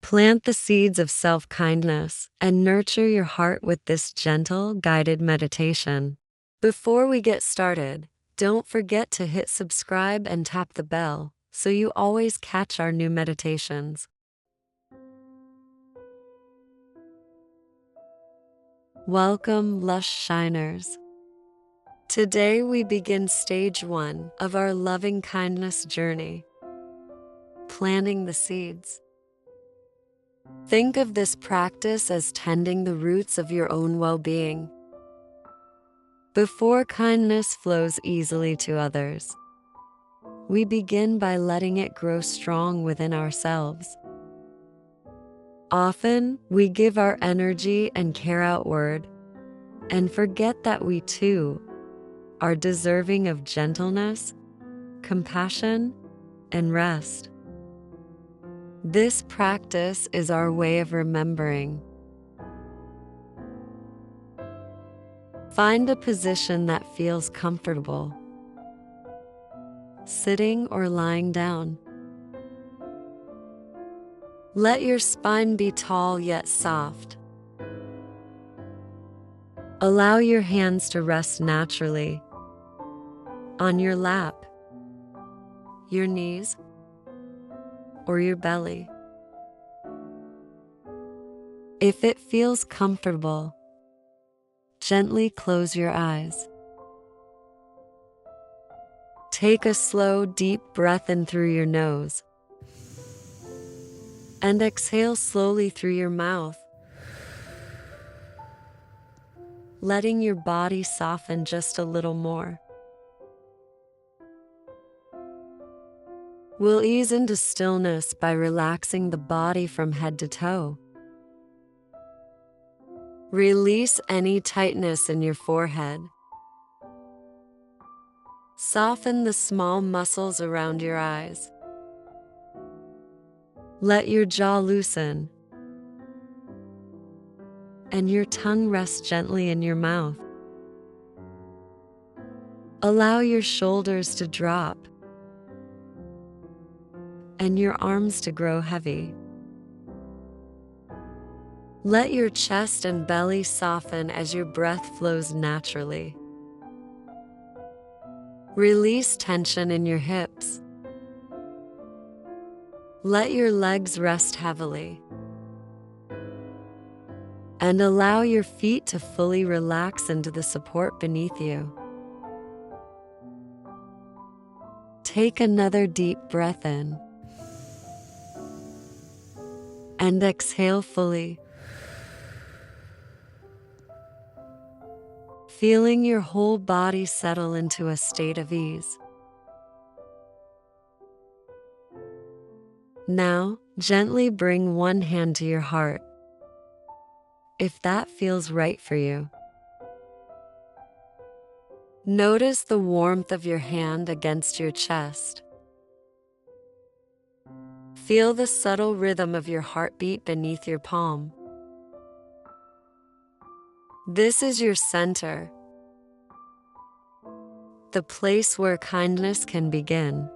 Plant the seeds of self-kindness and nurture your heart with this gentle, guided meditation. Before we get started, don't forget to hit subscribe and tap the bell so you always catch our new meditations. Welcome, LuSHiners. Today we begin stage 1 of our loving kindness journey, planting the seeds. Think of this practice as tending the roots of your own well-being. Before kindness flows easily to others, we begin by letting it grow strong within ourselves. Often, we give our energy and care outward and forget that we too are deserving of gentleness, compassion, and rest. This practice is our way of remembering. Find a position that feels comfortable, sitting or lying down. Let your spine be tall yet soft. Allow your hands to rest naturally on your lap, your knees, or your belly. If it feels comfortable, gently close your eyes. Take a slow, deep breath in through your nose and exhale slowly through your mouth, letting your body soften just a little more. We'll ease into stillness by relaxing the body from head to toe. Release any tightness in your forehead. Soften the small muscles around your eyes. Let your jaw loosen and your tongue rest gently in your mouth. Allow your shoulders to drop and your arms to grow heavy. Let your chest and belly soften as your breath flows naturally. Release tension in your hips. Let your legs rest heavily. And allow your feet to fully relax into the support beneath you. Take another deep breath in and exhale fully, feeling your whole body settle into a state of ease. Now, gently bring one hand to your heart, if that feels right for you. Notice the warmth of your hand against your chest. Feel the subtle rhythm of your heartbeat beneath your palm. This is your center, the place where kindness can begin.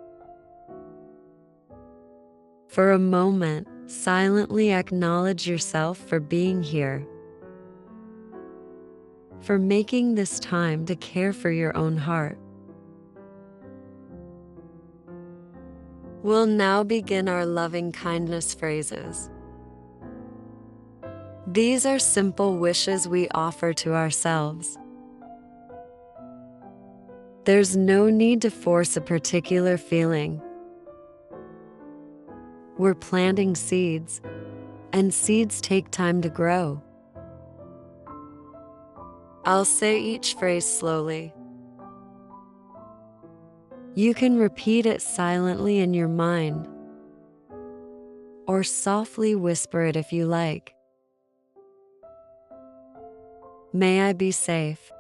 For a moment, silently acknowledge yourself for being here, for making this time to care for your own heart. We'll now begin our loving kindness phrases. These are simple wishes we offer to ourselves. There's no need to force a particular feeling. We're planting seeds, and seeds take time to grow. I'll say each phrase slowly. You can repeat it silently in your mind, or softly whisper it if you like. May I be safe.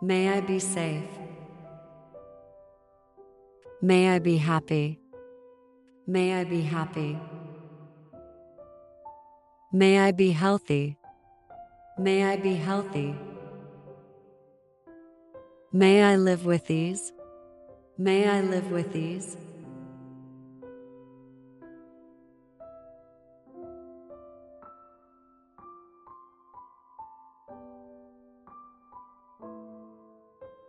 May I be safe. May I be happy. May I be happy. May I be healthy. May I be healthy. May I live with ease. May I live with ease.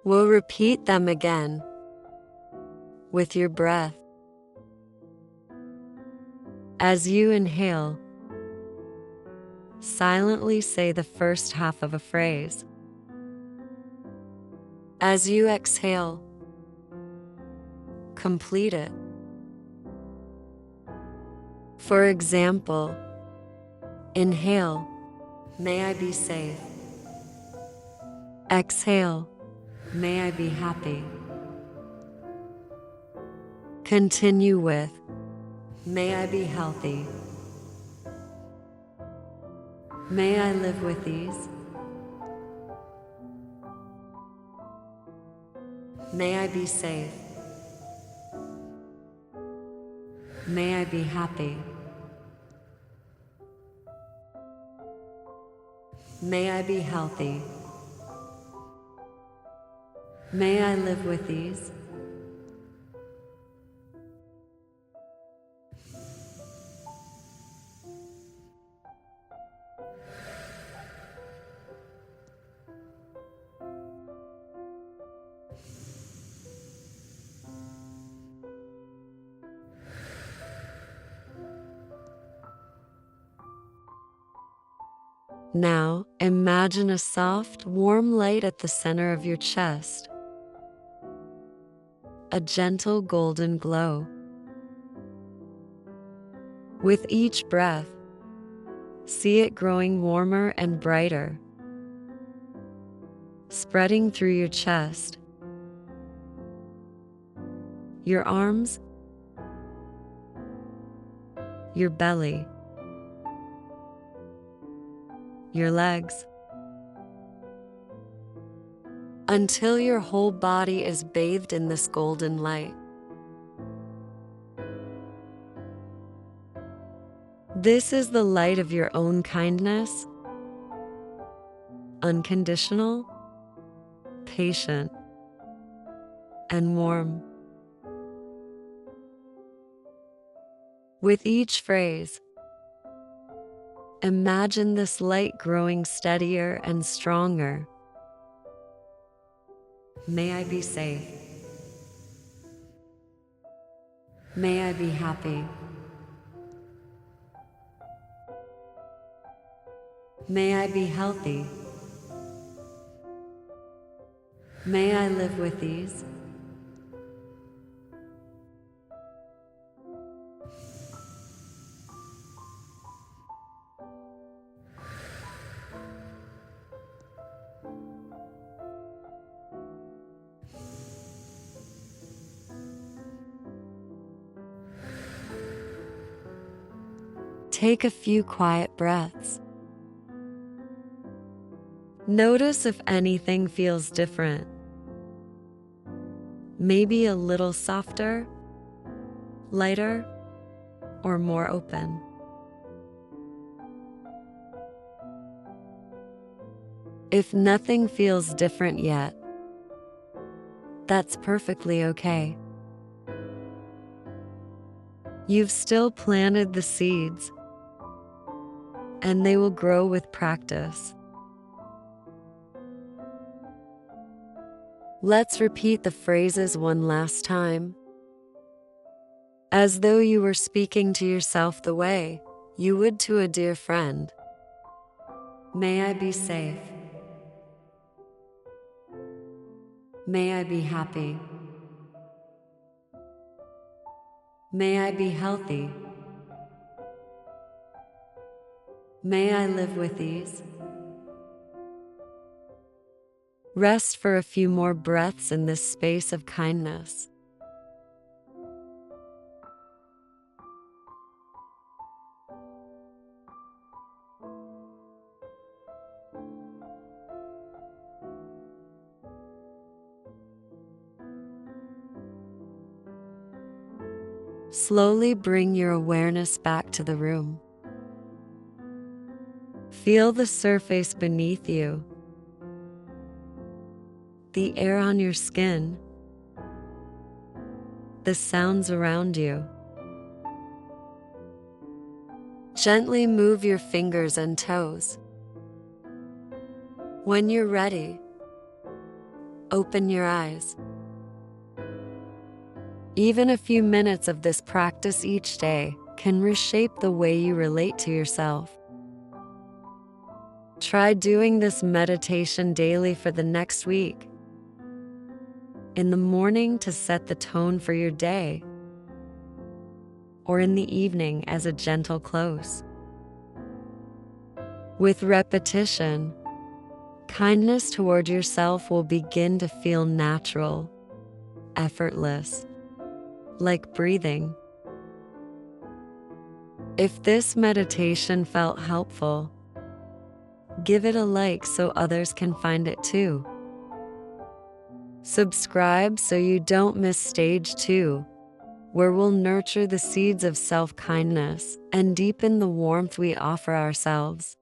We'll repeat them again with your breath. As you inhale, silently say the first half of a phrase. As you exhale, complete it. For example, inhale, may I be safe. Exhale, may I be happy. Continue with, may I be healthy. May I live with ease. May I be safe. May I be happy. May I be healthy. May I live with ease. Now, imagine a soft, warm light at the center of your chest. A gentle golden glow. With each breath, see it growing warmer and brighter, spreading through your chest, your arms, your belly, your legs, until your whole body is bathed in this golden light. This is the light of your own kindness, unconditional, patient, and warm. With each phrase, imagine this light growing steadier and stronger. May I be safe. May I be happy. May I be healthy. May I live with ease. Take a few quiet breaths. Notice if anything feels different. Maybe a little softer, lighter, or more open. If nothing feels different yet, that's perfectly okay. You've still planted the seeds, and they will grow with practice. Let's repeat the phrases one last time, as though you were speaking to yourself the way you would to a dear friend. May I be safe. May I be happy. May I be healthy. May I live with ease. Rest for a few more breaths in this space of kindness. Slowly bring your awareness back to the room. Feel the surface beneath you, the air on your skin, the sounds around you. Gently move your fingers and toes. When you're ready, Open your eyes. Even a few minutes of this practice each day can reshape the way you relate to yourself. Try doing this meditation daily for the next week. In the morning to set the tone for your day, or in the evening as a gentle close. With repetition, kindness toward yourself will begin to feel natural, effortless, like breathing. If this meditation felt helpful, give it a like so others can find it too. Subscribe so you don't miss stage 2, where we'll nurture the seeds of self-kindness and deepen the warmth we offer ourselves.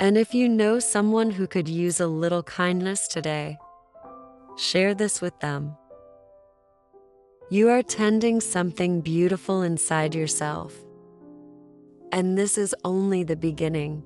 And if you know someone who could use a little kindness today, share this with them. You are tending something beautiful inside yourself, and this is only the beginning.